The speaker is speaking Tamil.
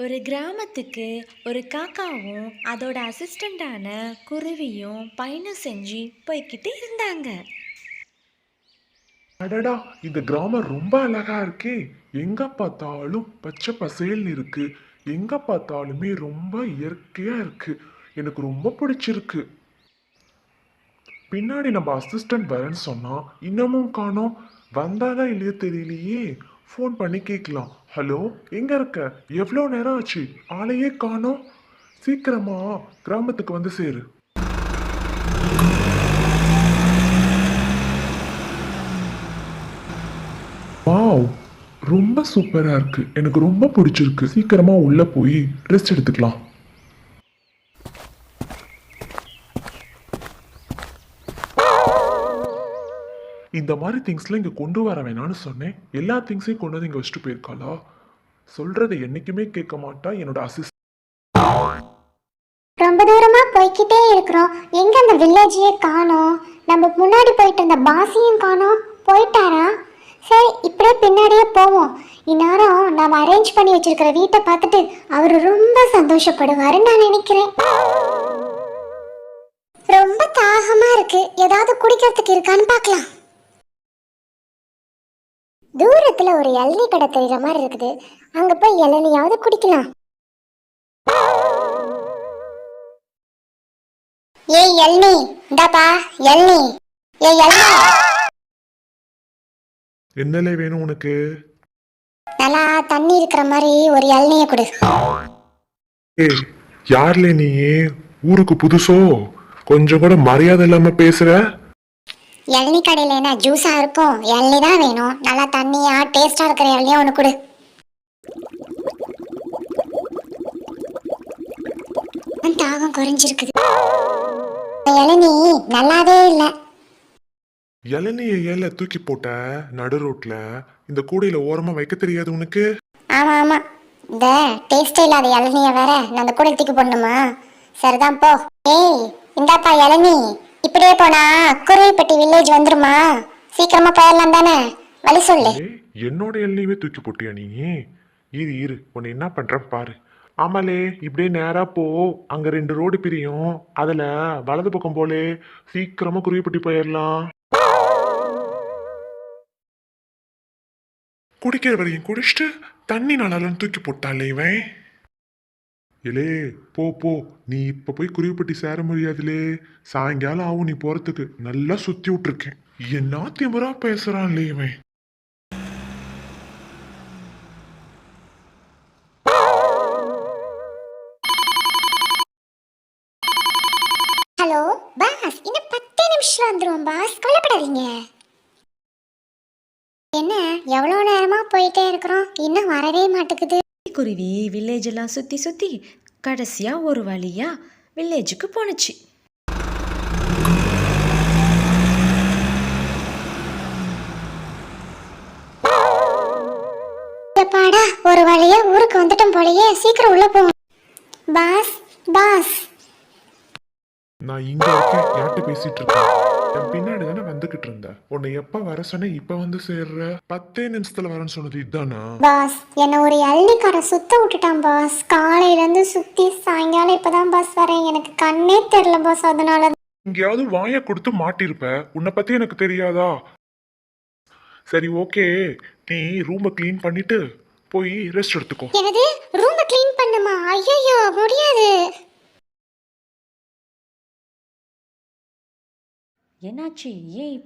ஒரு கிராமத்துக்கு ஒரு காக்காவும் அதோட அசிஸ்டண்டான குருவியும் பயணம் செஞ்சு போய்கிட்டு இருந்தாங்க. அடடா, இந்த கிராமம் ரொம்ப அழகா இருக்கே. எங்க பார்த்தாலும் பச்சை பசேல்னு இருக்கு. எங்க பார்த்தாலுமே ரொம்ப இயற்கையா இருக்கு. எனக்கு ரொம்ப பிடிச்சிருக்கு. பின்னாடி நம்ம அசிஸ்டன்ட் வரேன்னு சொன்னா இன்னமும் காணோம். வந்தாலா இல்லையோ தெரியலையே. ஃபோன் பண்ணி கேட்கலாம். ஹலோ, எங்க இருக்க? எவ்வளோ நேரம் ஆச்சு? ஆளையே காணோம். சீக்கிரமா கிராமத்துக்கு வந்து சேரு. வாவ், ரொம்ப சூப்பரா இருக்கு. எனக்கு ரொம்ப பிடிச்சிருக்கு. சீக்கிரமா உள்ள போய் ரெஸ்ட் எடுத்துக்கலாம். இந்த மாதிரி திங்ஸ்லாம் இங்க கொண்டு வர வேணாம்னு சொன்னேன். எல்லா திங்ஸையும் கொண்டு வந்து இங்க வச்சுட்டு போயிருக்காளா? சொல்றதை என்னைக்குமே கேட்க மாட்டா என்னோட அசிஸ்ட். ரொம்ப தூரமா போய்க்கிட்டே இருக்கிறோம். எங்க அந்த வில்லேஜையே காணோம். நம்ம முன்னாடி போயிட்டு இருந்த பாசியும் காணோம். போயிட்டாரா? சரி, இப்படியே பின்னாடியே போவோம். இந்நேரம் நாம் அரேஞ்ச் பண்ணி வச்சிருக்கிற வீட்டை பார்த்துட்டு அவர் ரொம்ப சந்தோஷப்படுவாருன்னு நான் நினைக்கிறேன். ரொம்ப தாகமா இருக்கு. ஏதாவது குடிக்கிறதுக்கு இருக்கான்னு பார்க்கலாம். தூரத்துல ஒரு இளநீ கடை தெரியுற மாதிரி இருக்குது. அங்க போய் இளநியாவது குடிக்கலாம். ஏய் எல்னி, இந்தாப்பா எல்னி. ஏய் எல்னி, என்னலே வேணும் உனக்கு? நல்லா தண்ணி இருக்கிற மாதிரி ஒரு இளநிய கொடு. ஏய், யார்ல நீ? ஊருக்கு புதுசோ? கொஞ்சம் கூட மரியாதை இல்லாம பேசுற. இளநி கடையில் என்ன ஜூஸா இருக்கும்? இளநி தான் வேணும். நல்லா தண்ணியா டேஸ்டா இருக்கிற இளநியா ஒன்று கொடு. தாகம் குறைஞ்சிருக்குது. இளநி நல்லாவே இல்லை. இளநிய ஏல தூக்கி போட்ட நடு ரோட்ல? இந்த கூடையில ஓரமா வைக்க தெரியாது உனக்கு? ஆமா ஆமா, இந்த டேஸ்டே இல்லாத இளநிய வேற நான் அந்த கூட தூக்கி போடணுமா? சரிதான் போ. ஏய், இந்தாப்பா இளநி. இப்படியே போனா குருவிப்பட்டி வில்லேஜ் வந்துருமா? சீக்கிரமா போயிடலாம் தானே? வழி சொல்லு. ஏய், என்னோட இளநியவே தூக்கி போட்டியா நீ? இரு இரு, உன்னை என்ன பண்றேன் பாரு. ஆமாலே, இப்படியே நேரா போ. அங்க 2 ரோடு பிரியும். அதுல வலது பக்கம் போலே. சீக்கிரமா குருவிப்பட்டி போயிடலாம். குடிக்கிற வரையும் குடிச்சிட்டு தண்ணி நாளாலும் தூக்கி போட்டாலே இவன். இலே, போ போ. நீ இப்ப போய் குருவிப்பட்டி சேர முடியாதுலே. சாயங்காலம் ஆகும் நீ போறதுக்கு. நல்லா சுத்தி விட்டுருக்கேன். என்ன திமிரா பேசுறான்லே இவன். ஹலோ பாஸ், இன்னும் 10 நிமிஷம் வந்துடும் பாஸ், கவலைப்படாதீங்க. என்ன எவ்வளோ நேரமா போயிட்டே இருக்கிறோம், இன்னும் வரவே மாட்டேங்குது. குருவி வில்லேஜ் எல்லாம் சுற்றி சுற்றி கடைசியாக ஒரு வழியாக வில்லேஜுக்கு போணுச்சு. பாடா, ஒரு வழியா ஊருக்கு வந்துட்டோம் போலயே. சீக்கிரம் உள்ள போவோம். பாஸ் பாஸ், நான் இங்க இருக்கேன். யார்கிட்ட பேசிட்டு இருக்கேன்? என் பின்னாடி தானே வந்துகிட்டு இருந்த. உன்னை எப்ப வர சொன்ன? இப்ப வந்து சேர்ற. 10 நிமிஷத்துல வரேன்னு சொன்னது இதுதானா? பாஸ் என்ன ஒரு இளநிக்கார சுத்த விட்டுட்டான் பாஸ். காலையில இருந்து சுத்தி சாயங்காலம் இப்பதான் பாஸ் வரேன். எனக்கு கண்ணே தெரியல பாஸ். அதனால எங்கேயாவது வாய கொடுத்து மாட்டிருப்ப. உன்னை பத்தி எனக்கு தெரியாதா? சரி, ஓகே. நீ ரூமை கிளீன் பண்ணிட்டு போய் ரெஸ்ட் எடுத்துக்கோ. எனது ரூமை க்ளீன் பண்ணுமா? ஐயோ முடியாது. என்னாச்சு? ஏன்